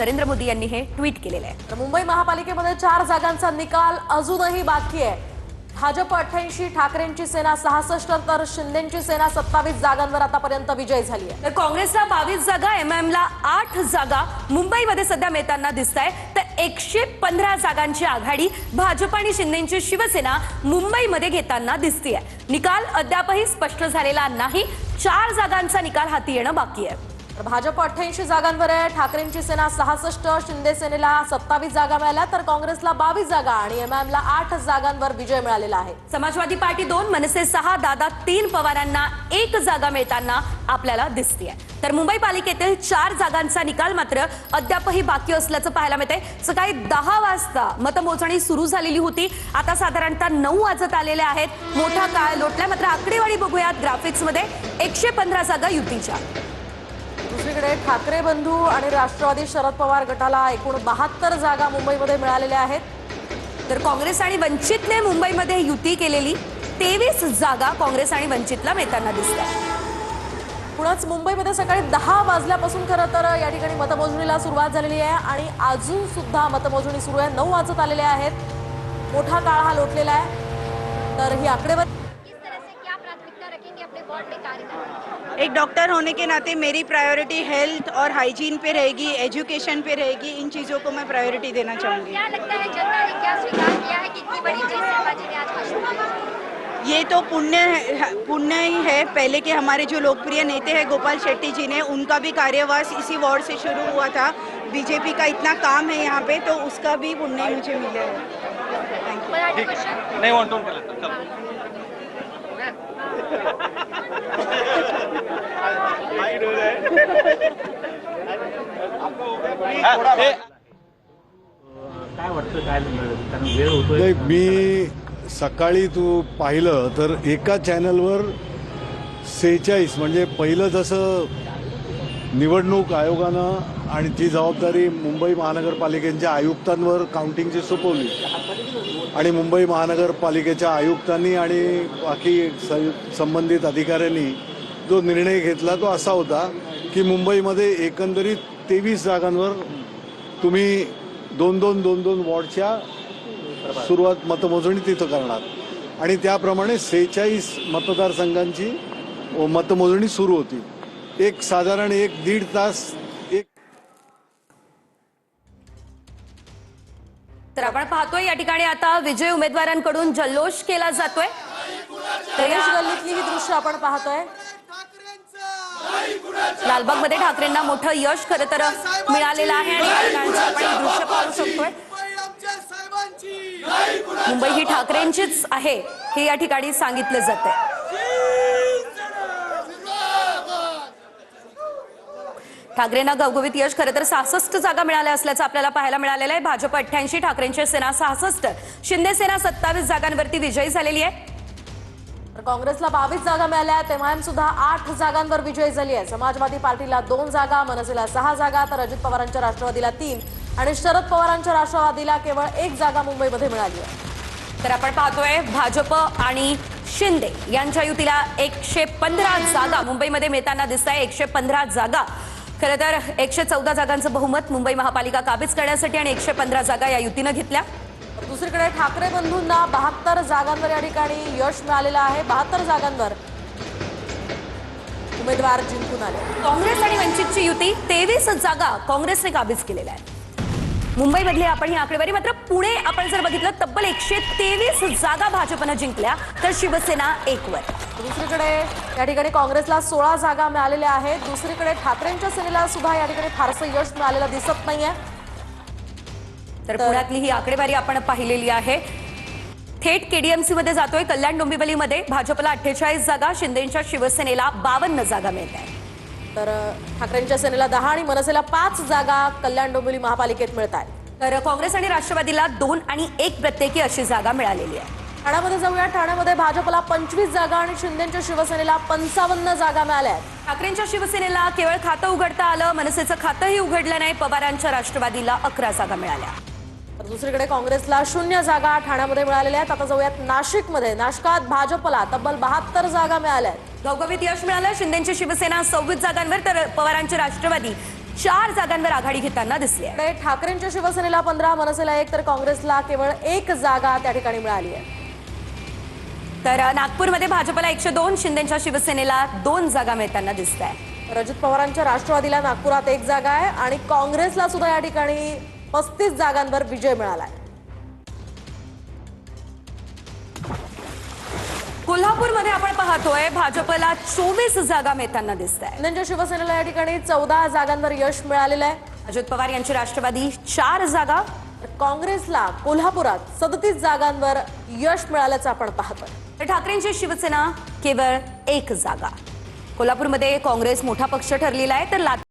नरेंद्र मोदी यांनी हे ट्विट केलेलं आहे। मुंबई महापालिकेमध्ये 4 जागांचा निकाल अजूनही बाकी आहे। भाजप 88, ठाकरेंची सेना 66 तर शिंदेची सेना 27 जागांवर आतापर्यंत विजय झाली आहे। तर काँग्रेसला 22 जागा, एमआयएमला 8 जागा मुंबईमध्ये सध्या मिळताना दिसत आहे। तर 115 जागांची आघाडी भाजप आणि शिंदेची शिवसेना मुंबईमध्ये घेताना दिसते आहे। निकाल अद्यापही स्पष्ट झालेला नाही। 4 जागांचा निकाल हाती येणं बाकी आहे। भाजप 88 जागांवर आहे, ठाकरेंची सेना 66, शिंदे सेनेला 27 जागा मिळाल्या तर काँग्रेसला 22 जागा आणि एमआयएमला 8 जागांवर विजय मिळालेला आहे। समाजवादी पार्टी 2, मनसे 6, दादा 3, पवारांना 1 जागा मिळताना आपल्याला दिसते। तर मुंबई पालिकेतील 4 जागांचा निकाल मात्र अद्यापही बाकी असल्याचं पाहायला मिळतंय। सकाळी 10 वाजता मतमोजणी सुरू झालेली होती, आता साधारणतः 9 वाजत आलेले आहेत। मोठा काळ लोटला, मात्र आकडेवारी बघूयात ग्राफिक्समध्ये। 115 जागा युतीच्या। दुसरीकडे ठाकरे बंधू आणि राष्ट्रवादी शरद पवार गटाला एकूण 72 जागा मुंबईमध्ये मिळालेल्या आहेत। तर काँग्रेस आणि वंचितने मुंबईमध्ये युती केलेली 23 जागा काँग्रेस आणि वंचितला मिळताना दिसतात। पुण्यात मुंबईमध्ये सकाळी 10 वाजल्यापासून खरं तर या ठिकाणी मतमोजणीला सुरुवात झालेली आहे आणि अजून सुद्धा मतमोजणी सुरू आहे। 9 वाजत आलेले आहेत। मोठा काळ हा लोटलेला आहे। तर ही आकडेवारी एक डॉक्टर होने के नाते मेरी प्रायोरिटी हेल्थ और हाइजीन पे रहेगी, एजुकेशन पे रहेगी। इन चीज़ों को मैं प्रायोरिटी देना चाहूँगी। क्या लगता है जनता ने क्या स्वीकार किया है कि इतनी बड़ी जीत संभाजी ने आज हासिल की? ये तो पुण्य ही है। पहले के हमारे जो लोकप्रिय नेता है गोपाल शेट्टी जी ने, उनका भी कार्यवास इसी वार्ड से शुरू हुआ था। बीजेपी का इतना काम है यहाँ पे, तो उसका भी पुण्य मुझे मिला है। Thank you. नहीं वन टोन कर लेता चलो। नाही, मी सकाळी तू पाहिलं तर एका चॅनलवर 46 म्हणजे पहिलं जसं निवडणूक आयोगानं आणि ती जबाबदारी मुंबई महानगरपालिकेच्या आयुक्तांवर काउंटिंगची सोपवली आणि मुंबई महानगरपालिकेच्या आयुक्तांनी आणि बाकी संबंधित अधिकाऱ्यांनी जो निर्णय घेतला तो असा होता की मुंबईमध्ये एकंदरीत 23 जागांवर तुम्ही 2-2 वॉर्डच्या सुरुवात मतमोजणी तिथं करणार आणि त्याप्रमाणे 46 मतदारसंघांची मतमोजणी सुरू होती। एक साधारण 1-1.5 तास तर आपण पाहतोय या ठिकाणी आता विजय उमेदवारांकडून जल्लोष केला जातोय। गणेश गल्लीतली ही दृश्य आपण पाहतोय। लालबागमध्ये ठाकरेंना मोठं यश खरं तर मिळालेलं आहे आणि या ठिकाणचं आपण हे दृश्य पाहू शकतोय। मुंबई ही ठाकरेंचीच आहे हे या ठिकाणी सांगितलं जातंय। ठाकरेंना घवघवीत यश, खरं तर 66 जागा मिळाल्या असल्याचं आपल्याला पाहायला मिळालेलं आहे। भाजप 88, ठाकरेंची सेना 66, शिंदे सेना 27 जागांवरती विजयी झालेली आहे। तर काँग्रेसला 22 जागा मिळाल्या आहेत, एमआयएम सुद्धा 8 जागांवर विजयी झाली आहे। समाजवादी पार्टीला 2 जागा, मनसेला 6 जागा तर अजित पवारांच्या राष्ट्रवादीला 3 आणि शरद पवारांच्या राष्ट्रवादीला केवळ 1 जागा मुंबईमध्ये मिळाली आहे। तर आपण पाहतोय भाजप आणि शिंदे यांच्या युतीला 115 जागा मुंबईमध्ये मिळताना दिसत आहे। 115 जागा, खरं तर 114 जागांचं बहुमत मुंबई महापालिका काबीज करण्यासाठी आणि 115 जागा या युतीनं घेतल्या। दुसरीकडे ठाकरे बंधूंना 72 जागांवर या ठिकाणी यश मिळालेलं आहे। 72 जागांवर उमेदवार जिंकून आले। काँग्रेस आणि वंचितची युती 23 जागा काँग्रेसने काबीज केलेल्या आहेत। मुंबईमधली आपण ही आकडेवारी, मात्र पुणे आपण जर बघितलं तब्बल 123 जागा भाजपनं जिंकल्या तर शिवसेना 1 वर। दुसरीकडे या ठिकाणी काँग्रेसला 16 जागा मिळालेल्या आहेत। दुसरीकडे ठाकरेंच्या सेनेला सुद्धा या ठिकाणी फारसं यश मिळालेलं दिसत नाहीये। तर पुण्यातली ही आकडेवारी आपण पाहिलेली आहे। थेट केडीएमसी मध्ये जातोय। कल्याण डोंबिवलीमध्ये भाजपला 48 जागा, शिंदेच्या शिवसेनेला 52 जागा मिळत आहेत। तर ठाकरेंच्या सेनेला 10 आणि मनसेला 5 जागा कल्याण डोंबिवली महापालिकेत मिळत आहेत। तर काँग्रेस आणि राष्ट्रवादीला 2 आणि 1 प्रत्येकी अशी जागा मिळालेली आहे। ठाण्यामध्ये जाऊया। ठाण्यामध्ये भाजपला 25 जागा आणि शिंदेच्या शिवसेनेला 55 जागा मिळाल्या आहेत। ठाकरेंच्या शिवसेनेला केवळ खातं उघडता आलं, मनसेचं खातंही उघडलं नाही। पवारांच्या राष्ट्रवादीला 11 जागा मिळाल्या। तर दुसरीकडे काँग्रेसला 0 जागा ठाण्यामध्ये मिळालेल्या आहेत। आता जाऊयात नाशिकमध्ये। नाशकात भाजपला तब्बल 72 जागा मिळाल्या आहेत। घवघवीत यश मिळालं। शिंदेची शिवसेना 26 जागांवर तर पवारांची राष्ट्रवादी 4 जागांवर आघाडी घेताना दिसली आहे. इकडे ठाकरेंच्या शिवसेनेला 15, मनसेला 1 तर काँग्रेसला केवळ 1 जागा त्या ठिकाणी मिळाली आहे. तर नागपूरमध्ये भाजपला 102, शिंदेच्या शिवसेनेला 2 जागा मिळताना दिसत आहे. अजित पवारांच्या राष्ट्रवादीला नागपुरात 1 जागा आहे आणि काँग्रेसला सुद्धा या ठिकाणी 35 जागांवर विजय मिळाला आहे. कोल्हापूरमध्ये आपण पाहतोय भाजपला 24 जागा मिळताना दिसत आहे. शिंदेच्या शिवसेनेला या ठिकाणी 14 जागांवर यश मिळालेलं आहे. अजित पवार यांची राष्ट्रवादी 4 जागा, तर काँग्रेसला कोल्हापुरात 37 जागांवर यश मिळाल्याचं आपण पाहतोय. तर ठाकरेंची शिवसेना केवळ 1 जागा. कोल्हापूरमध्ये काँग्रेस मोठा पक्ष ठरलेला आहे तर